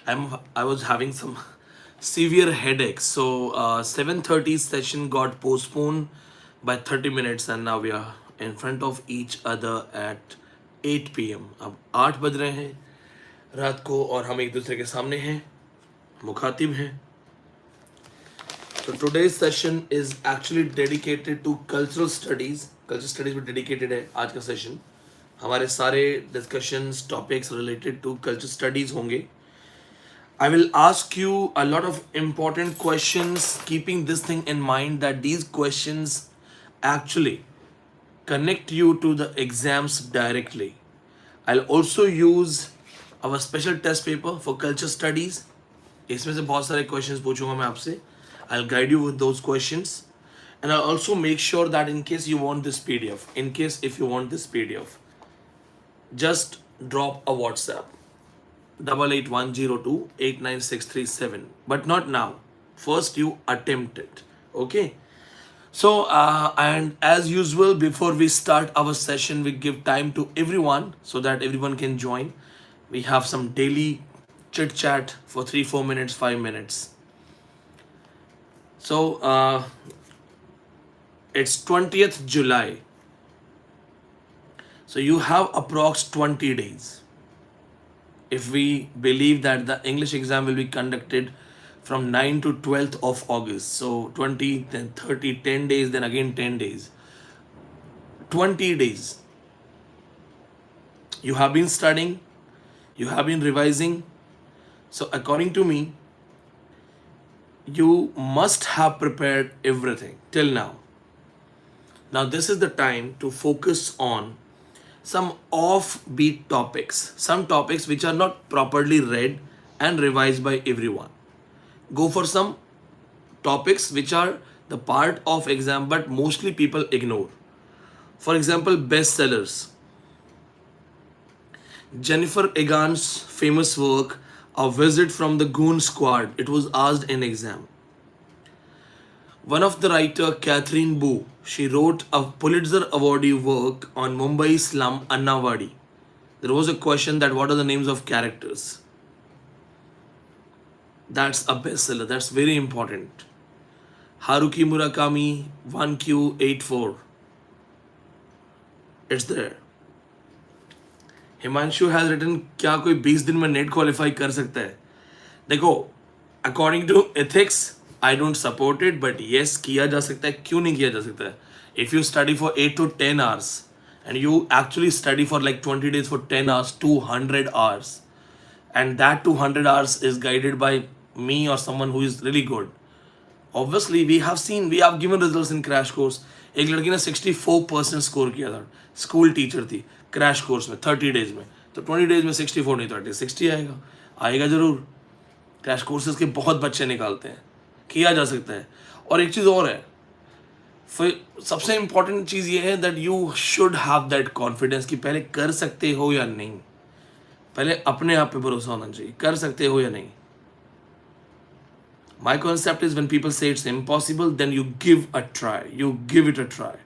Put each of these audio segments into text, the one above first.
I was having some severe headache, so 7:30 session got postponed by 30 minutes, and now we are in front of each other at 8 p.m. अब 8 बज रहे हैं रात को और हम एक दूसरे के सामने हैं, मुखातिब हैं. So today's session is actually dedicated to cultural studies. Cultural studies में dedicated है आज का session. हमारे सारे discussions, topics related to cultural studies होंगे. I will ask you a lot of important questions, keeping this thing in mind that these questions actually connect you to the exams directly. I'll also use our special test paper for culture studies. इसमें से बहुत सारे questions पूछूंगा मैं आपसे. I'll guide you with those questions, and I'll also make sure that in case you want this PDF, if you want this PDF, just drop a WhatsApp 8810289637, but not now. First you attempt it. Okay, so and as usual, before we start our session, we give time to everyone so that everyone can join. We have some daily chit chat for 3-4 minutes, 5 minutes. So it's 20th July, so you have approx 20 days. If we believe that the English exam will be conducted from 9 to 12th of August, so 20, then 30, 10 days, then again 10 days, 20 days. You have been studying, you have been revising. So according to me, you must have prepared everything till now. Now this is the time to focus on some offbeat topics, some topics which are not properly read and revised by everyone. Go for some topics which are the part of exam but mostly people ignore. For example, bestsellers. Jennifer Egan's famous work, A Visit from the Goon Squad. It was asked in exam. One of the writer, Catherine Boo, she wrote a Pulitzer awardee work on Mumbai slum Annawadi. There was a question that what are the names of characters. That's a bestseller. That's very important. Haruki Murakami 1Q84. It's there. Himanshu has written, क्या कोई 20 दिन में net qualify कर सकता है? देखो, according to ethics, I don't support it, but yes, किया जा सकता है. क्यों नहीं किया जा सकता है? If you study for 8 to 10 hours and you actually study for like 20 days for 10 hours, 200 hours, and that 200 hours is guided by me or someone who is really good. Obviously, we have given results in crash course. एक लड़की ने 64% score किया था, school teacher थी, crash course में 30 days में. तो 20 days में 64 नहीं तो 60 आएगा जरूर. क्रैश कोर्सेज के बहुत बच्चे निकालते हैं, किया जा सकता है. और एक चीज़ और है, फिर सबसे इम्पॉर्टेंट चीज़ ये है that you should have that confidence कि पहले कर सकते हो या नहीं. पहले अपने आप पे भरोसा होना चाहिए, कर सकते हो या नहीं. My concept is when people say it's impossible, then you give a try. You give it a try.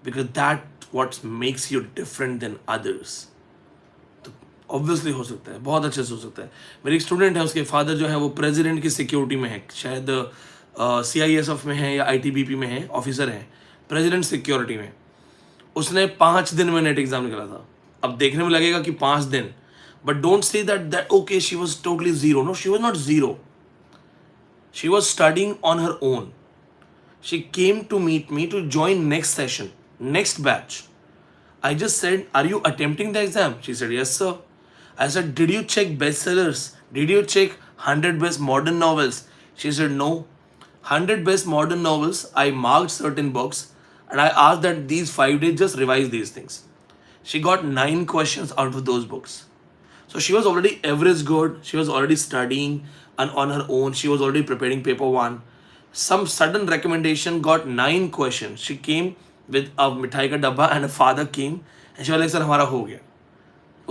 Because that what makes you different than others. तो obviously हो सकता है, बहुत अच्छे से हो सकता है. मेरी एक स्टूडेंट है, उसके फादर जो है वो प्रेसिडेंट की सिक्योरिटी में है, शायद CISF में है या ITBP में है, ऑफिसर है, प्रेसिडेंट सिक्योरिटी में. उसने 5 दिन में नेट एग्जाम निकाला था. अब देखने में लगेगा कि 5 दिन, but don't say that okay she was totally zero. No, she was not zero. She was studying on her own. She came to meet me to join next session, next batch. I just said, are you attempting the exam? She said, yes, sir. I said, did you check bestsellers? Did you check 100 best modern novels? She said, no. 100 best modern novels, I marked certain books and I asked that these 5 days just revise these things. She got 9 questions out of those books. So she was already average good. She was already studying and on her own. She was already preparing paper 1. Some sudden recommendation got 9 questions. She came with a mithai ka dabba and her father came and she was like, sir, hamara ho gaya.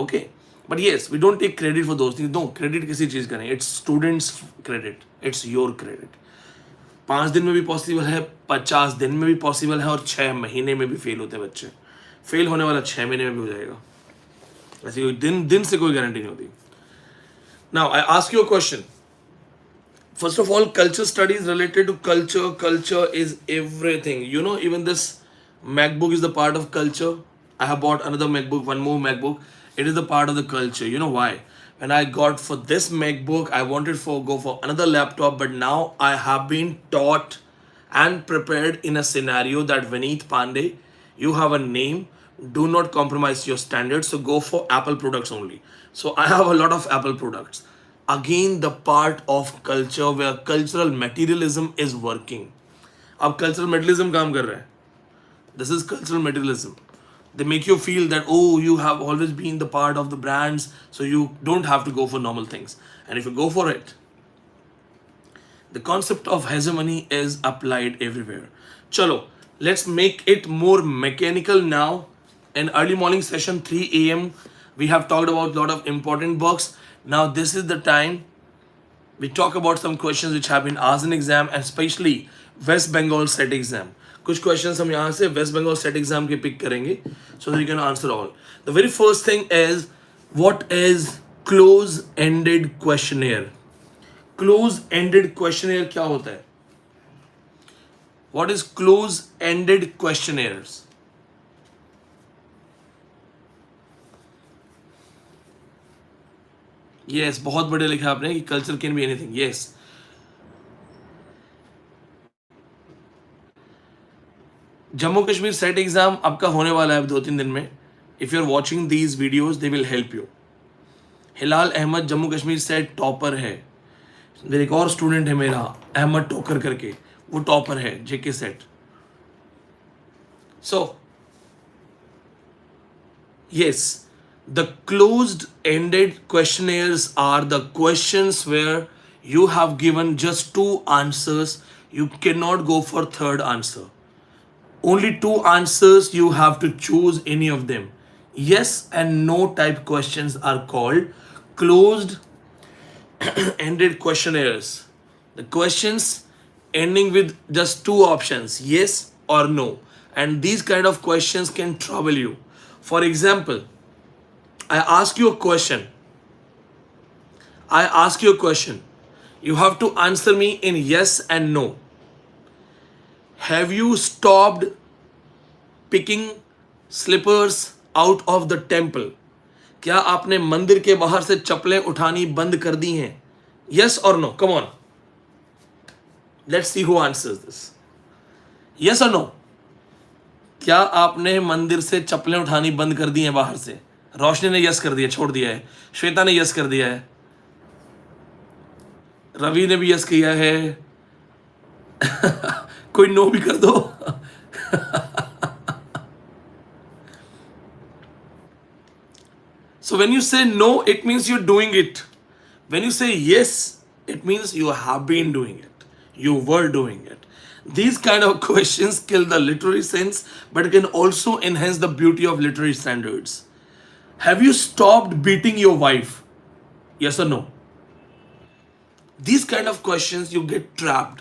Okay. But yes, we don't take credit for those things. No, credit किसी चीज़ का नहीं. It's students' credit. It's your credit. 5 दिन में भी possible है, 50 दिन में भी पॉसिबल है और 6 महीने में भी फेल होते हैं बच्चे. फेल होने वाला 6 महीने में भी हो जाएगा. ऐसी कोई दिन से कोई गारंटी नहीं होती. Now I ask you a question. First of all, culture studies related to culture. Culture is everything. You know, even this MacBook is the part of culture. I have bought another MacBook, one more MacBook. It is the part of the culture. You know why? When I got for this MacBook, I wanted for go for another laptop, but now I have been taught and prepared in a scenario that Vineetpandey, you have a name, do not compromise your standards, so go for Apple products only. So I have a lot of Apple products. Again, the part of culture where cultural materialism is working. अब cultural materialism काम कर रहा है. This is cultural materialism. They make you feel that, oh, you have always been the part of the brands, so you don't have to go for normal things. And if you go for it, the concept of hegemony is applied everywhere. Chalo, let's make it more mechanical now. In early morning session, 3 a.m., we have talked about a lot of important books. Now this is the time we talk about some questions which have been asked in exam, and especially West Bengal set exam. कुछ questions हम यहाँ से West Bengal set exam के pick करेंगे, so that you can answer all. The very first thing is, what is close-ended questionnaire? Close-ended questionnaire क्या होता है? What is close-ended questionnaires? Yes, बहुत बड़े लिखा आपने कि culture can be anything. Yes. Jammu Kashmir SET exam आपका होने वाला है 2-3 दिन में. If you are watching these videos they will help you. Hilal Ahmad Jammu Kashmir SET topper है. मेरे एक और स्टूडेंट है मेरा अहमद टोकर करके, वो टॉपर है JK SET. So yes, the closed ended questionnaires are the questions where you have given just 2 answers. You cannot go for third answer. Only 2 answers, you have to choose any of them. Yes and no type questions are called closed ended questionnaires. The questions ending with just 2 options, yes or no. And these kind of questions can trouble you. For example, I ask you a question. You have to answer me in yes and no. Have you stopped picking slippers out of the temple? क्या आपने मंदिर के बाहर से चप्पलें उठानी बंद कर दी हैं? Yes or no? Come on. Let's see who answers this. Yes or no? क्या आपने मंदिर से चप्पलें उठानी बंद कर दी हैं बाहर से? रोशनी ने यस कर दिया, छोड़ दिया है. श्वेता ने यस कर दिया है. रवि ने भी यस किया है. कोई नो भी कर दो. So when you say no, it means you're doing it. When you say yes, it means you have been doing it. You were doing it. These kind of questions kill the literary sense, but can also enhance the beauty of literary standards. Have you stopped beating your wife? Yes or no? These kind of questions, you get trapped.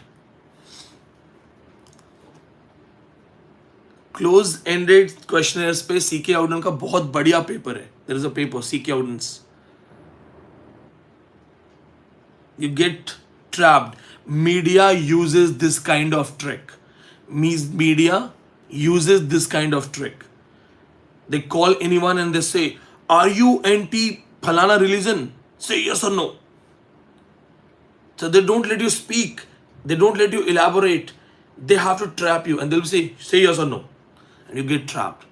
Close ended questionnaires पे CK Auden का बहुत बढ़िया paper है. There is a paper CK Audens. You get trapped. Media uses this kind of trick. Media uses this kind of trick. They call anyone and they say, are you anti phalana religion? Say yes or no. So they don't let you speak. They don't let you elaborate. They have to trap you and they'll say yes or no. And you get trapped.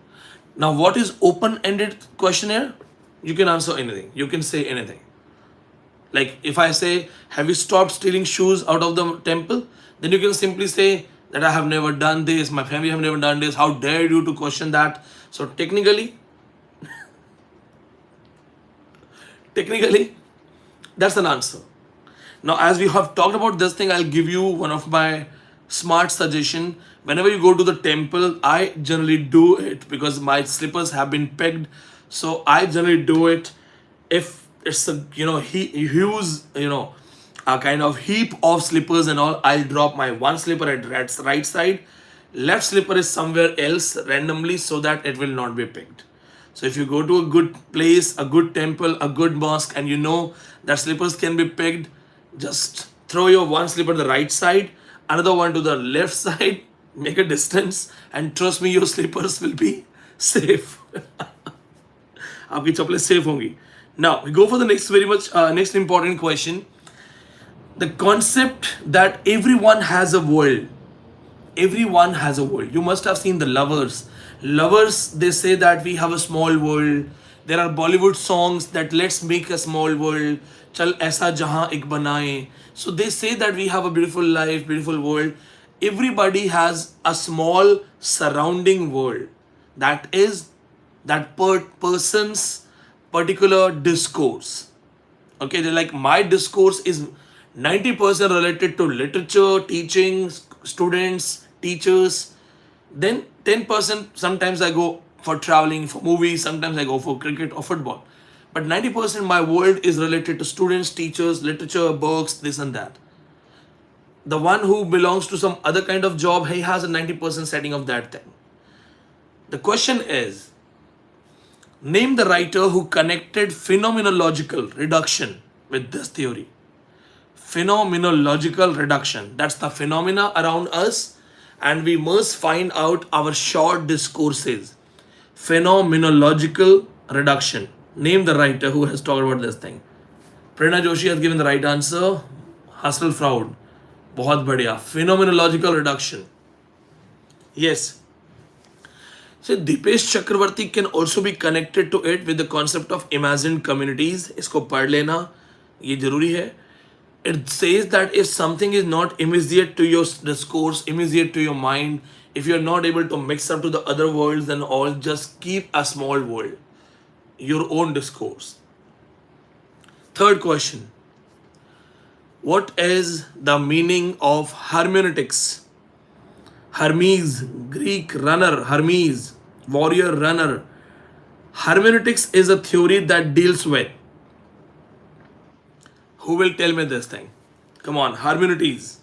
Now what is open-ended questionnaire? You can answer anything. You can say anything. Like if I say, have you stopped stealing shoes out of the temple? Then you can simply say that I have never done this. My family have never done this. How dare you to question that? So technically, that's an answer. Now, as we have talked about this thing, I'll give you one of my smart suggestion. Whenever you go to the temple, I generally do it because my slippers have been pegged. So I generally do it. If it's a huge a kind of heap of slippers and all, I'll drop my one slipper at right side. Left slipper is somewhere else randomly so that it will not be picked. So if you go to a good place, a good temple, a good mosque, and you know that slippers can be picked, just throw your one slipper to the right side, another one to the left side, make a distance, and trust me, your slippers will be safe. आपकी चप्पलें safe होंगी. Now we go for the next important question. The concept that everyone has a world. Everyone has a world. You must have seen the Lovers. Lovers, they say that we have a small world. There are Bollywood songs that let's make a small world. Chal aisa jahan ek banaye. So they say that we have a beautiful life, beautiful world. Everybody has a small surrounding world. That is that person's particular discourse. Okay, they're like, my discourse is 90% related to literature, teaching, students, teachers. Then 10% sometimes I go for traveling, for movies, sometimes I go for cricket or football. But 90% my world is related to students, teachers, literature, books, this and that. The one who belongs to some other kind of job, he has a 90% setting of that thing. The question is, name the writer who connected phenomenological reduction with this theory. Phenomenological reduction. That's the phenomena around us, and we must find out our short discourses. Phenomenological reduction. Name the writer who has talked about this thing. Prerna Joshi has given the right answer. Hustle fraud. बहुत बढ़िया. Phenomenological reduction. Yes. So Dipesh Chakravarti can also be connected to it with the concept of imagined communities. इसको पढ़ लेना, ये जरूरी है. It says that if something is not immediate to your discourse, immediate to your mind, if you're not able to mix up to the other worlds, then all, just keep a small world, your own discourse. Third question. What is the meaning of hermeneutics? Hermes, Greek runner, Hermes, warrior runner. Hermeneutics is a theory that deals with. Who will tell me this thing? Come on, hermeneutics.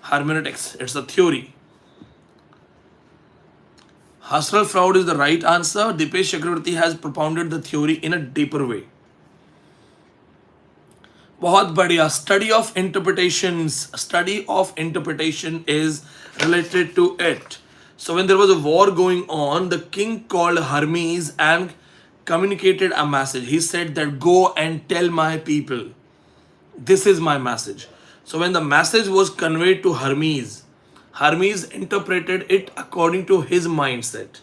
Hermeneutics, it's a theory. Husserl Fraud is the right answer. Dipesh Chakravarti has propounded the theory in a deeper way. बहुत बढ़िया. Study of interpretations. Study of interpretation is related to it. So when there was a war going on, the king called Hermes and communicated a message. He said that go and tell my people. This is my message. So when the message was conveyed to Hermes, Hermes interpreted it according to his mindset.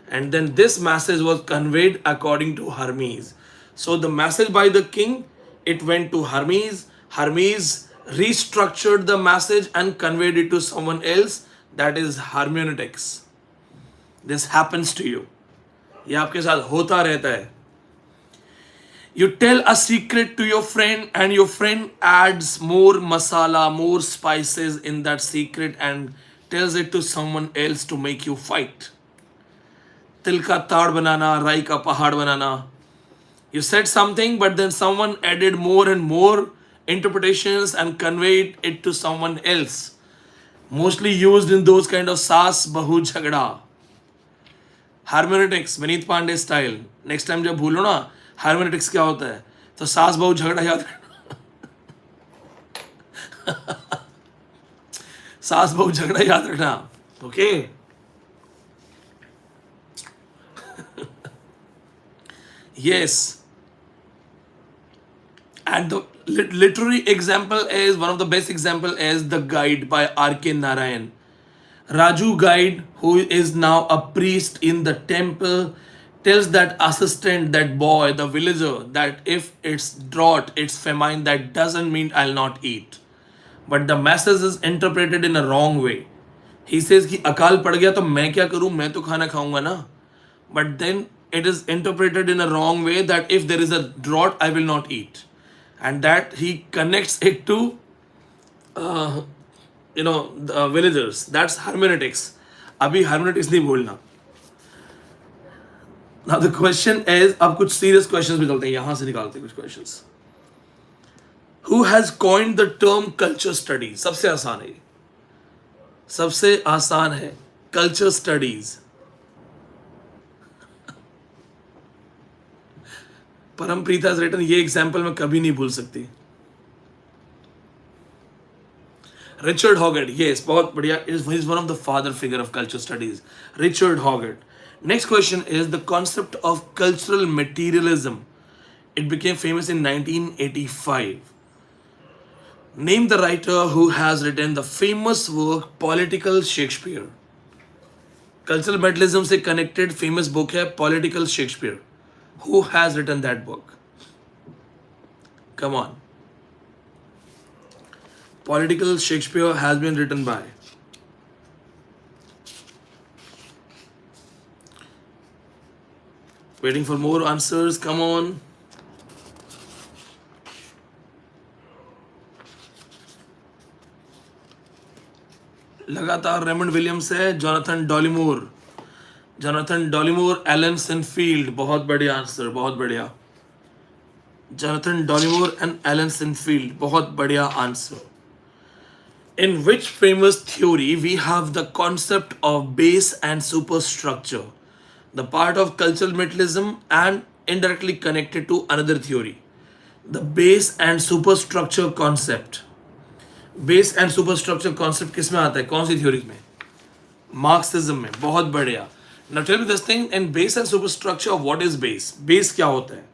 And then this message was conveyed according to Hermes. So the message by the king, it went to Hermes. Hermes restructured the message and conveyed it to someone else. That is hermeneutics. This happens to you. ये आपके साथ होता रहता है. You tell a secret to your friend and your friend adds more masala, more spices in that secret and tells it to someone else to make you fight. तिल का ताड़ बनाना, राई का पहाड़ बनाना. You said something, but then someone added more and more interpretations and conveyed it to someone else. Mostly used in those kind of saas bahu jhagda. Hermeneutics, Vineetpandey style. Next time जब भूलो ना hermeneutics क्या होता है, तो सास बहू झगड़ा याद रखना. सास बहू झगड़ा याद रखना. Okay. Yes. And the literary example is, one of the best example is The Guide by R.K. Narayan. Raju Guide, who is now a priest in the temple, tells that assistant, that boy, the villager, that if it's drought, it's famine, that doesn't mean I'll not eat. But the message is interpreted in a wrong way. He says कि अकाल पड़ गया तो मैं क्या करूं, मैं तो खाना खाऊंगा ना. But then it is interpreted in a wrong way that if there is a drought, I will not eat. And that he connects it to the villagers. That's hermeneutics. Abhi hermeneutics नहीं बोलना. Now the question is, अब कुछ serious questions निकलते हैं, यहाँ से निकालते हैं कुछ questions. Who has coined the term culture studies? सबसे आसान है, सबसे आसान है. Culture studies. Parampreet has written, ये एग्जाम्पल मैं कभी नहीं भूल सकती. Richard Hoggett, yes, बहुत बढ़िया. He is one of the father figure of culture studies. Richard Hoggett. Next question is the concept of cultural materialism. It became famous in 1985. Name the writer who has written the famous work Political Shakespeare. Cultural materialism से connected famous book है Political Shakespeare. Who has written that book? Come on. Political Shakespeare has been written by. Waiting for more answers. Come on. लगातार Raymond Williams है. Jonathan Dollimore, Alan Sinfield. बहुत बढ़िया answer, बहुत बढ़िया. Jonathan Dollimore and Alan Sinfield. बहुत बढ़िया answer. In which famous theory we have the concept of base and superstructure, the part of cultural materialism and indirectly connected to another theory, the base and superstructure concept. Base and superstructure concept किस में आता है, कौन सी theories में? Marxism में. बहुत बढ़िया. Now tell me this thing, in base and superstructure, what is base? Base क्या होता है?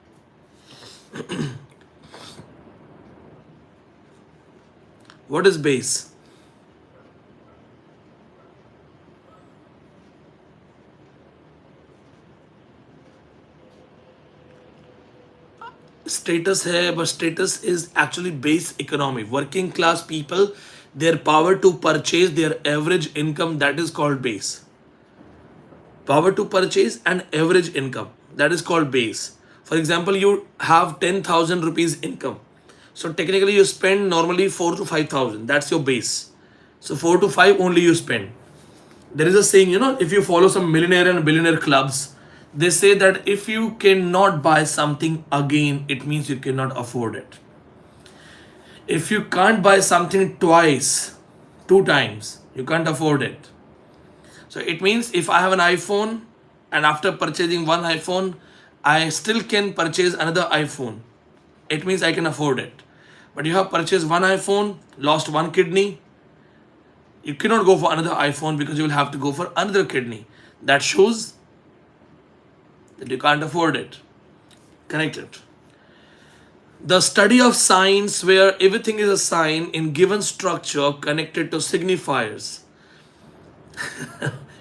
What is base? Status है, but status is actually base economy. Working class people, their power to purchase, their average income, that is called base. Power to purchase and average income, that is called base. For example, you have 10,000 rupees income. So technically you spend normally 4 to 5,000. That's your base. So 4 to 5 only you spend. There is a saying, if you follow some millionaire and billionaire clubs, they say that if you cannot buy something again, it means you cannot afford it. If you can't buy something twice, 2 times, you can't afford it. So it means if I have an iPhone and after purchasing one iPhone, I still can purchase another iPhone. It means I can afford it. But you have purchased one iPhone, lost one kidney, you cannot go for another iPhone because you will have to go for another kidney. That shows that you can't afford it. Connected. The study of signs where everything is a sign in given structure connected to signifiers.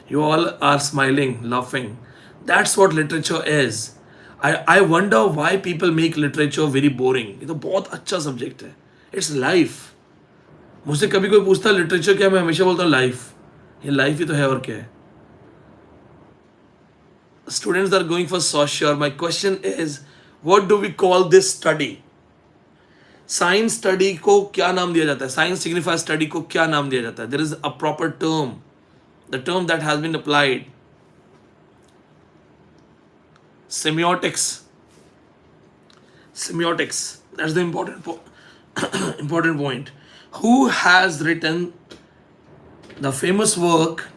You all are smiling, laughing. That's what literature is. I wonder why people make literature very boring. ये तो बहुत अच्छा subject है. It's life. मुझसे कभी कोई पूछता literature क्या, मैं हमेशा बोलता हूँ लाइफ. ये लाइफ ही तो है और क्या है. Students are going for social. My question is, what do we call this study? Science study को क्या नाम दिया जाता है? Science signifier study को क्या नाम दिया जाता है? There is a proper term. The term that has been applied. Semiotics. That's the important point. Who has written the famous work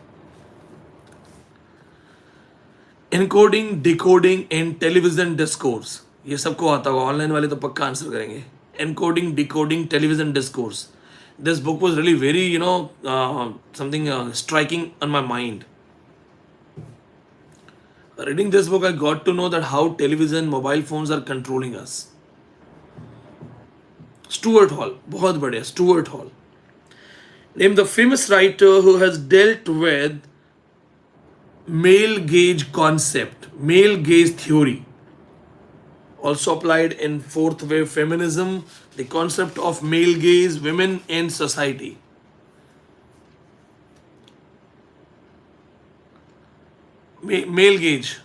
Encoding, Decoding in Television Discourse? ये सबको आता होगा, ऑनलाइन वाले तो पक्का आंसर करेंगे. Encoding, Decoding Television Discourse. This book was really very, something striking on my mind. Reading this book, I got to know that how television, mobile phones are controlling us. Stuart Hall, बहुत बढ़िया. Stuart Hall. Name the famous writer who has dealt with male gaze concept, male gaze theory. Also applied in fourth wave feminism, the concept of male gaze, women in society. Male gaze.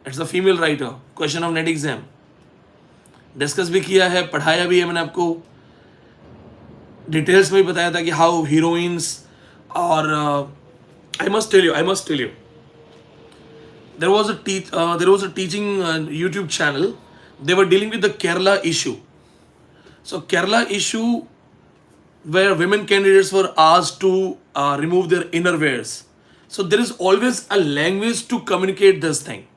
It's a female writer. Question of net exam. Discuss भी किया है, पढ़ाया भी है मैंने आपको. Details में भी बताया था कि हाउ हीरोइंस और I must tell you. There was a teaching YouTube channel. They were dealing with the Kerala issue. So Kerala issue where women candidates were asked to remove their innerwears. So there is always a language to communicate this thing.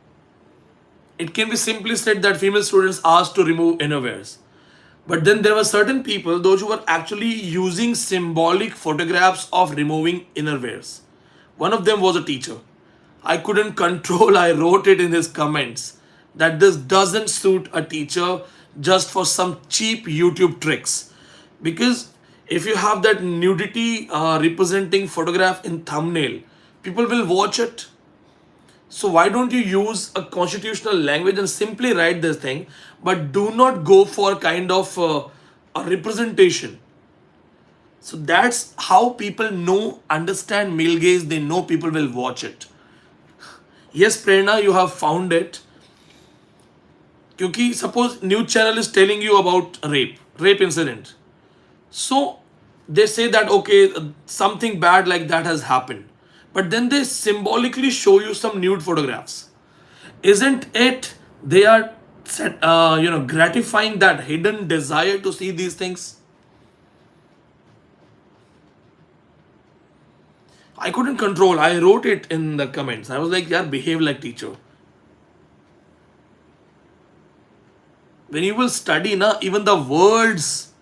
It can be simply said that female students asked to remove innerwears. But then there were certain people, those who were actually using symbolic photographs of removing innerwears. One of them was a teacher. I couldn't control, I wrote it in his comments that this doesn't suit a teacher just for some cheap YouTube tricks. Because if you have that nudity representing photograph in thumbnail, people will watch it. So why don't you use a constitutional language and simply write this thing, but do not go for kind of a representation. So that's how people know, understand male gaze. They know people will watch it. Yes, Prerna, you have found it. Because suppose news channel is telling you about rape incident. So they say that okay, something bad like that has happened. But then they symbolically show you some nude photographs. Isn't it they are gratifying that hidden desire to see these things? I couldn't control. I wrote it in the comments. I was like, yeah, behave like teacher. When you will study, na, even the words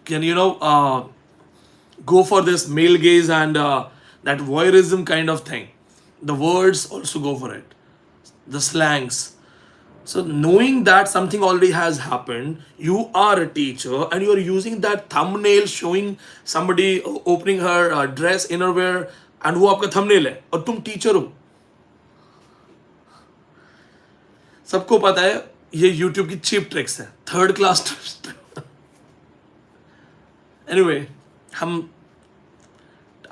can, go for this male gaze and that voyeurism kind of thing. The words also go for it. The slangs. So knowing that something already has happened, you are a teacher and you are using that thumbnail showing somebody opening her dress, innerwear, and वो आपका thumbnail है और तुम teacher हो. सबको पता है ये YouTube की cheap tricks है, third class tricks. Anyway, हम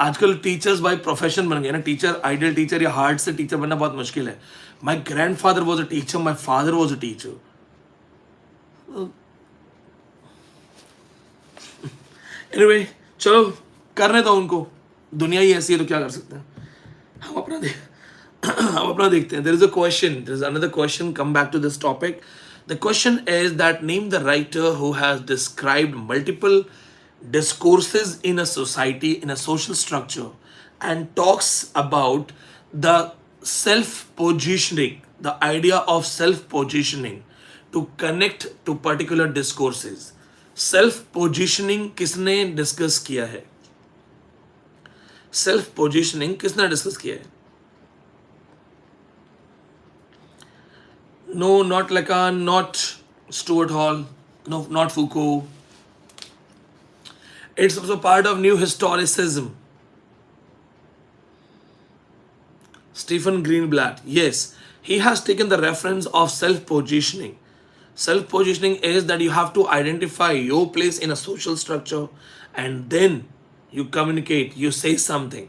आजकल टीचर्स बाय प्रोफेशन बन गए ना. टीचर, आइडियल टीचर या हार्ट से टीचर बनना बहुत मुश्किल है. My grandfather was a teacher, my father was a teacher. Anyway, चलो करने दो उनको. दुनिया ही ऐसी है तो क्या कर सकते हैं. हम अपना देखते हैं. There is a question, there is another question. Come back to this topic. The question is that name the writer who has described multiple discourses in a society, in a social structure, and talks about the self-positioning, the idea of self-positioning to connect to particular discourses. Self-positioning किसने discuss किया है? Self-positioning किसने discuss किया है? No, not Lacan, not Stuart Hall, no, not Foucault. It's also part of new historicism. Stephen Greenblatt, yes, he has taken the reference of self-positioning. Self-positioning is that you have to identify your place in a social structure and then you communicate, you say something.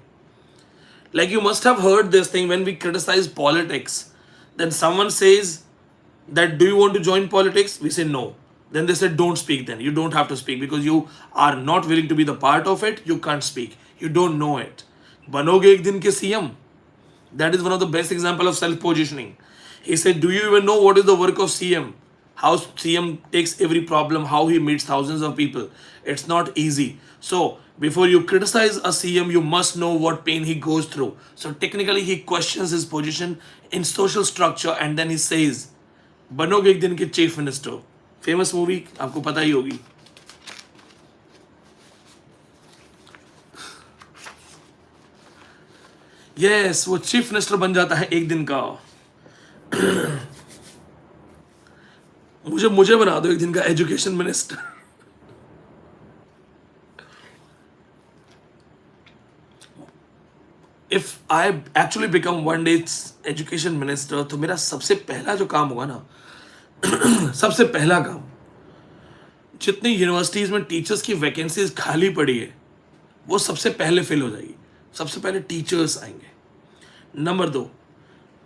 Like you must have heard this thing when we criticize politics. Then someone says that, do you want to join politics? We say no. Then they said, don't speak then. You don't have to speak because you are not willing to be the part of it. You can't speak. You don't know it. Banoge ek din ke CM. That is one of the best example of self-positioning. He said, do you even know what is the work of CM? How CM takes every problem, how he meets thousands of people. It's not easy. So before you criticize a CM, you must know what pain he goes through. So technically he questions his position in social structure and then he says, Banoge ek din ke chief minister. Famous movie आपको पता ही होगी. Yes, वो chief minister बन जाता है एक दिन का. मुझे बना दो एक दिन का education minister. If I actually become one day education minister, तो मेरा सबसे पहला जो काम होगा ना, सबसे पहला काम, जितनी यूनिवर्सिटीज में टीचर्स की वैकेंसीज खाली पड़ी है वो सबसे पहले फिल हो जाएगी. सबसे पहले टीचर्स आएंगे. नंबर 2,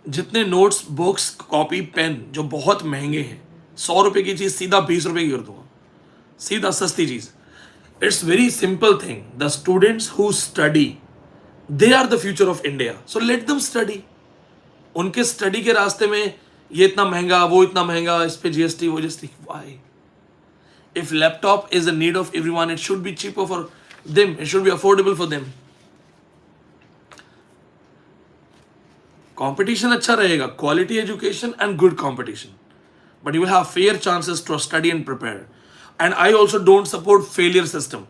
जितने नोट्स, बुक्स, कॉपी, पेन जो बहुत महंगे हैं, 100 रुपए की चीज़ सीधा 20 रुपए की कर दूंगा. सीधा सस्ती चीज़. It's very simple thing. The students who study, they are the future of India. So let them study. उनके स्टडी के रास्ते में ये इतना महंगा, वो इतना महंगा, इस पे जीएसटी, वो GST. Why? If laptop is a need of everyone, it should be cheaper for them. It should be affordable for them. Competition अच्छा रहेगा, quality education and good competition, but you will have fair chances to study and prepare. And I also don't support failure system.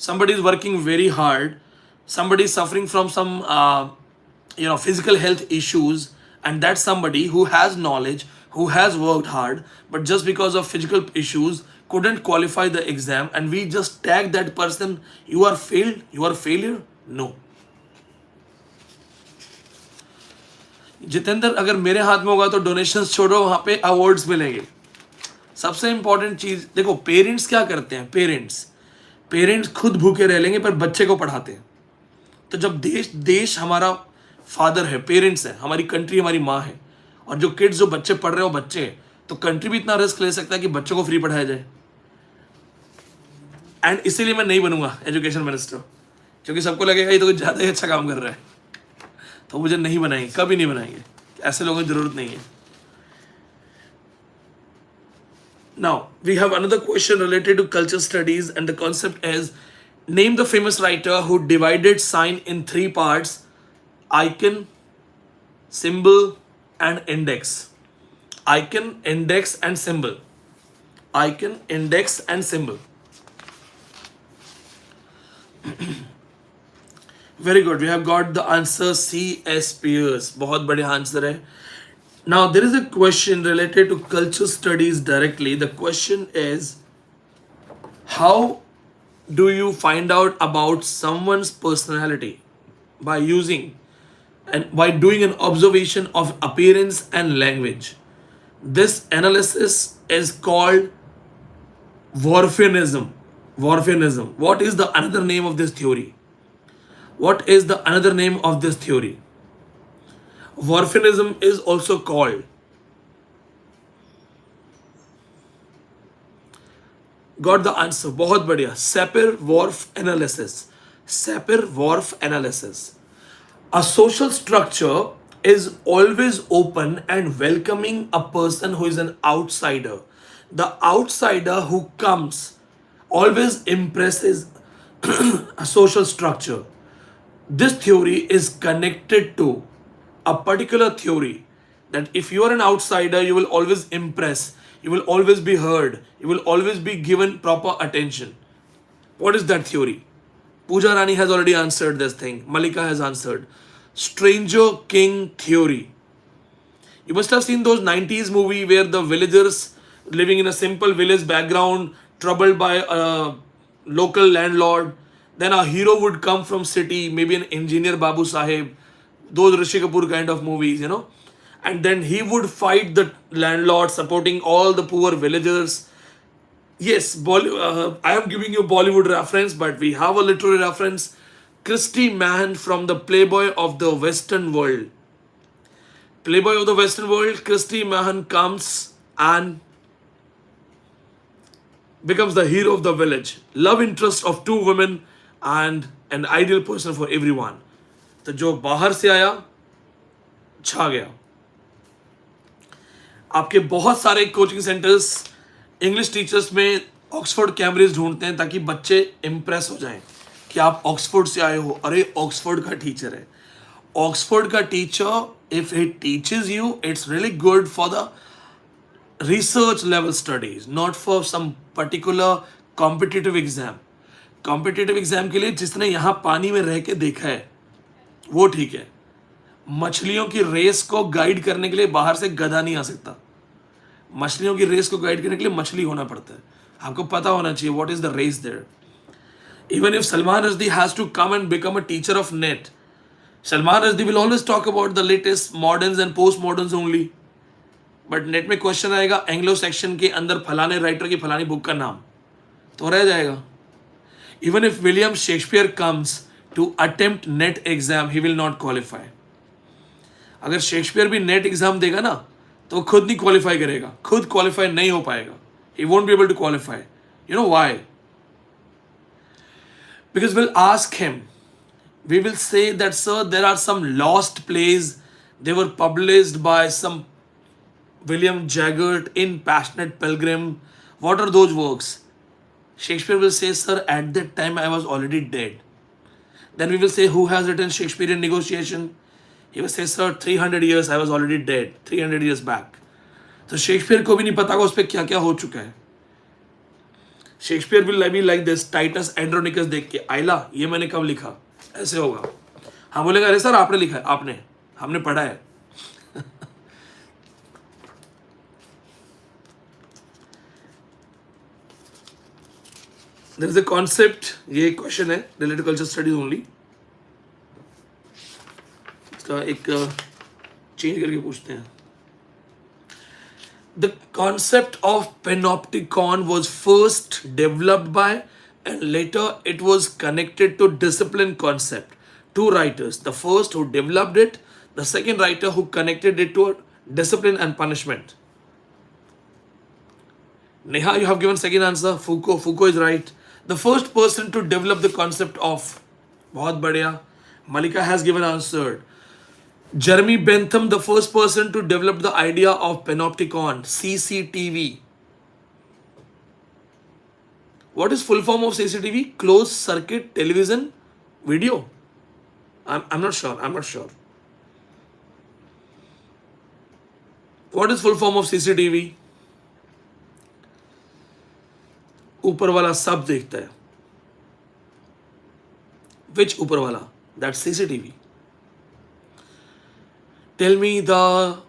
Somebody is working very hard, somebody is suffering from some physical health issues, and that's somebody who has knowledge, who has worked hard, but just because of physical issues couldn't qualify the exam, and we just tag that person, you are failed, you are failure. No. Jitendra, अगर मेरे हाथ में होगा तो donations छोड़ो, वहां पे awards मिलेंगे. सबसे इंपॉर्टेंट चीज देखो, पेरेंट्स क्या करते हैं, पेरेंट्स खुद भूखे रह लेंगे पर बच्चे को पढ़ाते हैं. तो जब देश हमारा फादर है, पेरेंट्स है, हमारी कंट्री हमारी माँ है, और जो किड्स जो बच्चे पढ़ रहे हो बच्चे, तो कंट्री भी इतना रिस्क ले सकता है कि बच्चों को फ्री पढ़ाया जाए. एंड इसीलिए मैं नहीं बनूंगा एजुकेशन मिनिस्टर, क्योंकि सबको लगेगा ये तो कुछ ज़्यादा ही अच्छा काम कर रहा है, तो मुझे नहीं बनाएंगे, कभी नहीं बनाएंगे. ऐसे लोगों की जरूरत नहीं है. Now we have another question related to culture studies, and the concept is, name the famous writer who divided sign in 3 parts: icon, symbol and index. Icon, index and symbol. Icon, index and symbol. Very good. We have got the answer C. S. Pierce. बहुत बढ़िया answer है. Now there is a question related to culture studies directly. The question is, how do you find out about someone's personality? By using and by doing an observation of appearance and language. This analysis is called Whorfianism. Whorfianism. What is the another name of this theory? What is the another name of this theory? Whorfianism is also called. Got the answer. बहुत बढ़िया. Sapir-Whorf analysis. Sapir-Whorf analysis. A social structure is always open and welcoming a person who is an outsider. The outsider who comes always impresses a social structure. This theory is connected to a particular theory that if you are an outsider, you will always impress, you will always be heard, you will always be given proper attention. What is that theory? Pooja Rani has already answered this thing. Malika has answered. Stranger King theory. You must have seen those 90s movie where the villagers living in a simple village background, troubled by a local landlord. Then a hero would come from city, maybe an engineer Babu Sahib, those Rishi Kapoor kind of movies, and then he would fight the landlord, supporting all the poor villagers. Yes, I am giving you Bollywood reference, but we have a literary reference. Christy Mann from the Playboy of the Western World. Playboy of the Western World, Christy Mann comes and becomes the hero of the village. Love interest of 2 women and an ideal person for everyone. तो जो बाहर से आया छा गया. आपके बहुत सारे कोचिंग सेंटर्स इंग्लिश टीचर्स में ऑक्सफोर्ड कैम्ब्रिज ढूंढते हैं ताकि बच्चे इंप्रेस हो जाएं कि आप ऑक्सफोर्ड से आए हो. अरे ऑक्सफोर्ड का टीचर है. ऑक्सफोर्ड का teacher, if he teaches you, it's really good for the research level studies, not for some particular competitive exam. Competitive exam के लिए जिसने यहाँ पानी में रह के देखा है वो ठीक है. मछलियों की रेस को गाइड करने के लिए बाहर से गधा नहीं आ सकता. मछलियों की रेस को गाइड करने के लिए मछली होना पड़ता है. आपको पता होना चाहिए what is the race there. Even if Salman Rushdie has to come and become a teacher of net, Salman Rushdie will always talk about the latest moderns and postmoderns only. But net में question आएगा Anglo Saxon के अंदर फलाने writer की फलानी book का नाम, तो रह जाएगा. Even if William Shakespeare comes to attempt NET exam, he will not qualify. अगर शेक्सपियर भी नेट एग्जाम देगा ना तो खुद नहीं क्वालिफाई करेगा, खुद क्वालिफाई नहीं हो पाएगा. He won't be able to qualify. You know why? Because will ask him, we will say that sir there are some lost plays, they were published by some William Jaggart in Passionate Pilgrim. What are those works? Shakespeare will say, sir, at that time I was already dead. Then we will say, who has written Shakespearean Negotiation? He will say, sir, 300 years I was already dead, 300 years back. तो Shakespeare को भी नहीं पता उस पर क्या क्या हो चुका है. Shakespeare will be like this, Titus Andronicus देख के, आइला ये मैंने कब लिखा, ऐसे होगा. हाँ बोलेगा, अरे सर आपने लिखा है, आपने, हमने पढ़ा है. There is a concept, ये क्वेश्चन है रिलेटेड कल्चर स्टडीज ओनली. इसका एक चेंज करके पूछते हैं. The concept of panopticon was first developed by and later it was connected to discipline concept. Two writers, the first who developed it, the second writer who connected it to discipline and punishment. Neha, you have given second answer. Foucault is right. The first person to develop the concept of, बहुत बढ़िया. Malika has given answered. Jeremy Bentham, the first person to develop the idea of panopticon, CCTV. What is full form of CCTV? Closed circuit television video. I'm not sure. What is full form of CCTV? ऊपर वाला सब देखता है. Which ऊपर वाला? That's CCTV. Tell me the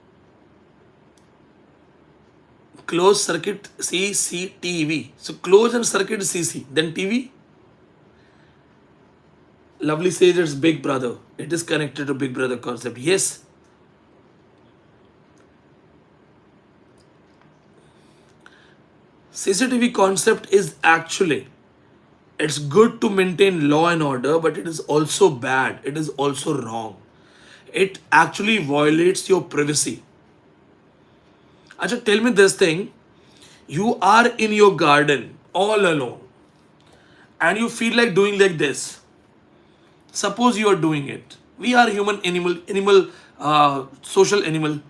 closed circuit CCTV. So closed and circuit CC, then TV. Lovely says it's Big Brother. It is connected to Big Brother concept. Yes. CCTV concept is actually, it's good to maintain law and order, but it is also bad. It is also wrong. It actually violates your privacy. Acha, tell me this thing. You are in your garden all alone and you feel like doing like this. Suppose you are doing it. We are social animal.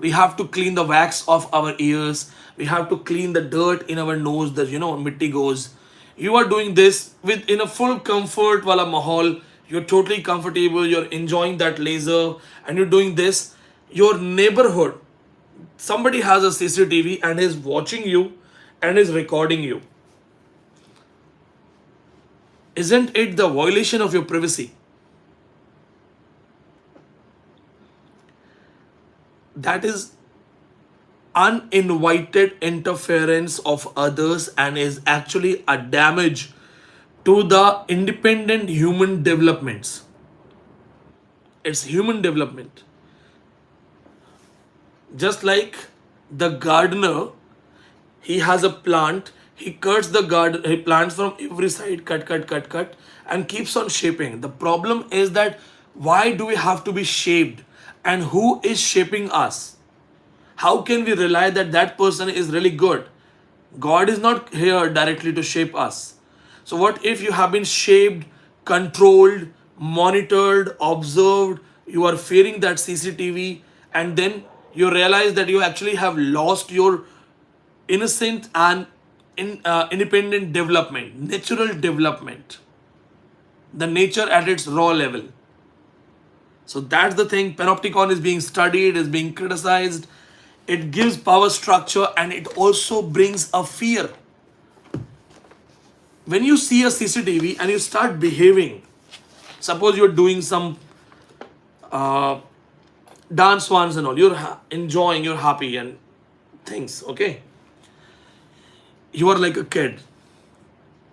We have to clean the wax off our ears. We have to clean the dirt in our nose that, mitti goes. You are doing this in a full comfort wala mahal. You're totally comfortable, you're enjoying that laser, and you're doing this. Your neighborhood, somebody has a CCTV and is watching you and is recording you. Isn't it the violation of your privacy? That is uninvited interference of others and is actually a damage to the independent human developments. It's human development. Just like the gardener, he has a plant, he cuts the garden, he plants from every side, cut, and keeps on shaping. The problem is that why do we have to be shaped? And who is shaping us? How can we rely that that person is really good? God is not here directly to shape us. So what if you have been shaped, controlled, monitored, observed, you are fearing that CCTV, and then you realize that you actually have lost your innocent and independent development, natural development, the nature at its raw level. So that's the thing. Panopticon is being studied, is being criticized. It gives power structure and it also brings a fear. When you see a CCTV and you start behaving, suppose you're doing some dance ones and all, you're enjoying, you're happy and things, okay? You are like a kid.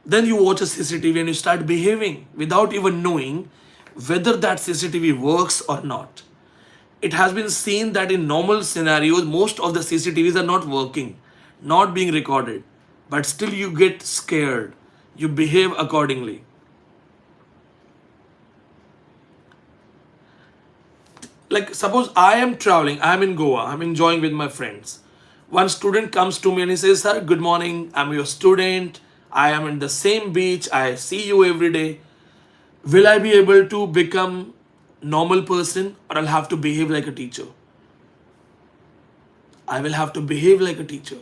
Then you watch a CCTV and you start behaving without even knowing whether that CCTV works or not. It has been seen that in normal scenarios, most of the CCTVs are not working, not being recorded, but still you get scared. You behave accordingly. Like suppose I am traveling, I am in Goa, I am enjoying with my friends. One student comes to me and he says, sir, good morning, I'm your student, I am in the same beach, I see you every day. Will I be able to become normal person or I'll have to behave like a teacher? I will have to behave like a teacher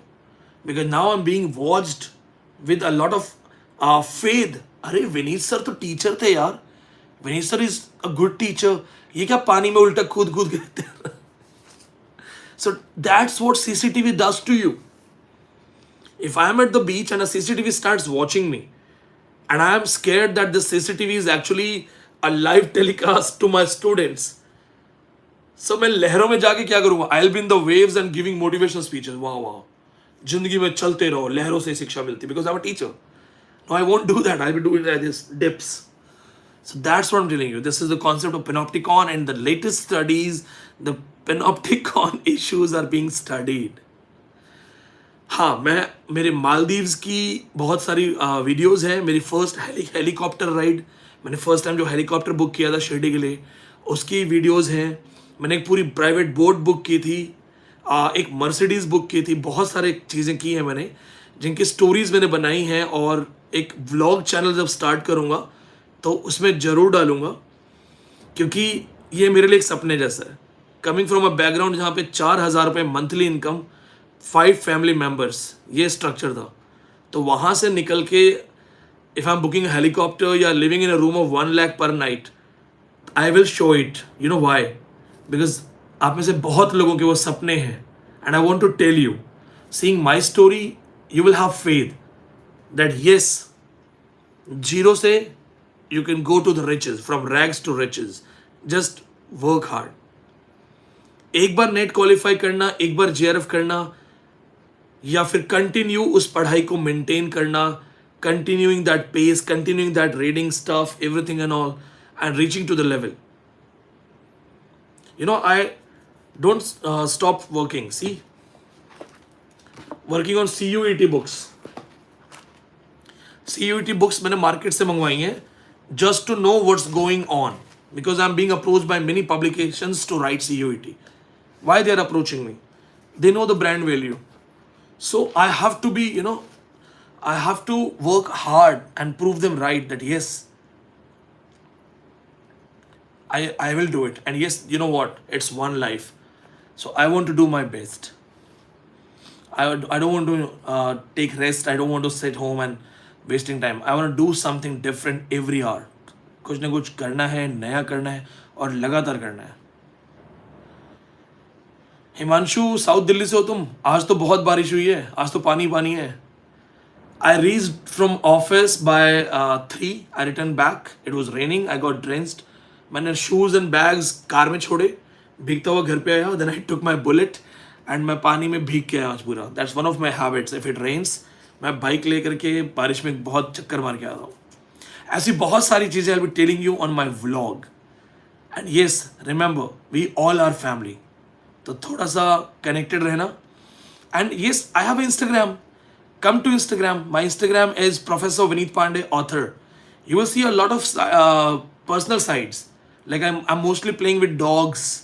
because now I'm being watched with a lot of faith. अरे Vineet sir तो teacher थे यार, Vineet sir is a good teacher, ये क्या पानी में उल्टा कूद कूद के देखते हैं? So that's what CCTV does to you. If I am at the beach and a CCTV starts watching me, and I am scared that this CCTV is actually a live telecast to my students, so मैं लहरों में जाके क्या करूँगा? I'll be in the waves and giving motivational speeches. वाह वाह, जिंदगी में चलते रहो, लहरों से शिक्षा मिलती. Because I'm a teacher. No, I won't do that. I'll be doing like this, dips. So that's what I'm telling you. This is the concept of panopticon, and the latest studies, the panopticon issues are being studied. हाँ, मैं मेरे मालदीव्स की बहुत सारी videos हैं. मेरी first helicopter ride, मैंने first time जो हेलीकॉप्टर बुक किया था शिरडी के लिए, उसकी वीडियोस हैं. मैंने एक पूरी प्राइवेट बोट बुक की थी, एक मर्सिडीज़ बुक की थी. बहुत सारे चीज़ें की हैं मैंने, जिनकी स्टोरीज मैंने बनाई हैं. और एक व्लॉग चैनल जब स्टार्ट करूँगा तो उसमें ज़रूर डालूँगा, क्योंकि ये मेरे लिए एक सपने जैसा है. कमिंग फ्रॉम अ बैकग्राउंड जहाँ पे 4,000 रुपये मंथली इनकम, 5 फैमिली मेम्बर्स, ये स्ट्रक्चर था. तो वहाँ से निकल के if I am booking helicopter या living in a room of 1 lakh पर night, I will show it. You know why? Because आप में से बहुत लोगों के वो सपने हैं. And I want to tell you, seeing my story, you will have faith that yes, zero से you can go to the riches, from rags to riches. Just work hard. एक बार नेट क्वालिफाई करना, एक बार JRF करना, या फिर continue उस पढ़ाई को मेंटेन करना, continuing that pace, continuing that reading stuff, everything and all, and reaching to the level. You know, I don't stop working. See, working on CUET books. CUET books मैंने market से मंगवाई हैं, just to know what's going on, because I am being approached by many publications to write CUET. Why they are approaching me? They know the brand value. So I have to be, you know, I have to work hard and prove them right that yes, I will do it. And yes, you know what? It's one life. So I want to do my best. I don't want to take rest. I don't want to sit home and wasting time. I want to do something different every hour. कुछ ना कुछ करना है, नया करना है और लगातार करना है. हिमांशु, साउथ दिल्ली से हो तुम? आज तो बहुत बारिश हुई है, आज तो पानी पानी है. I reached from office by 3. I returned back. It was raining. I got drenched. मैंने shoes and bags कार में छोड़े, भीगता हुआ घर पे आया. Then I took my bullet. And मैं पानी में भीग के आया आज पूरा. That's one of my habits. If it rains, मैं बाइक लेकर के बारिश में बहुत चक्कर मार के आता हूँ. ऐसी बहुत सारी चीज़ें I will be telling you on my vlog. And yes, remember, we all are family. तो थोड़ा सा कनेक्टेड रहना. And yes, I have Instagram. Come to Instagram. My Instagram is professor विनीतपांडे author. You will see a lot of personal sides. Like I am mostly playing with dogs.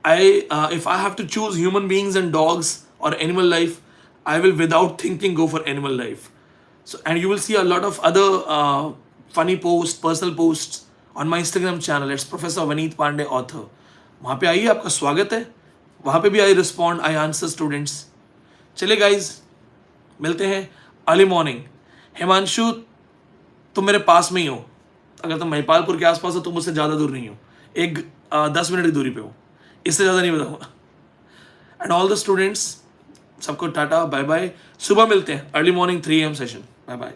If I have to choose human beings and dogs or animal life, I will without thinking go for animal life. So, and you will see a lot of other funny posts, personal posts on my Instagram channel. It's Professor Vineetpandey author. वहाँ पे आइए, आपका स्वागत है. वहाँ पे भी I respond, I answer students. चलिए guys, मिलते हैं अर्ली मॉर्निंग. हिमांशु, तुम मेरे पास में ही हो. अगर तुम महिपालपुर के आसपास हो तो मुझसे ज़्यादा दूर नहीं हो. 10 मिनट की दूरी पे हो, इससे ज़्यादा नहीं बताऊँगा. एंड ऑल द स्टूडेंट्स, सबको टाटा, बाय बाय. सुबह मिलते हैं, early morning 3 AM session. Bye bye.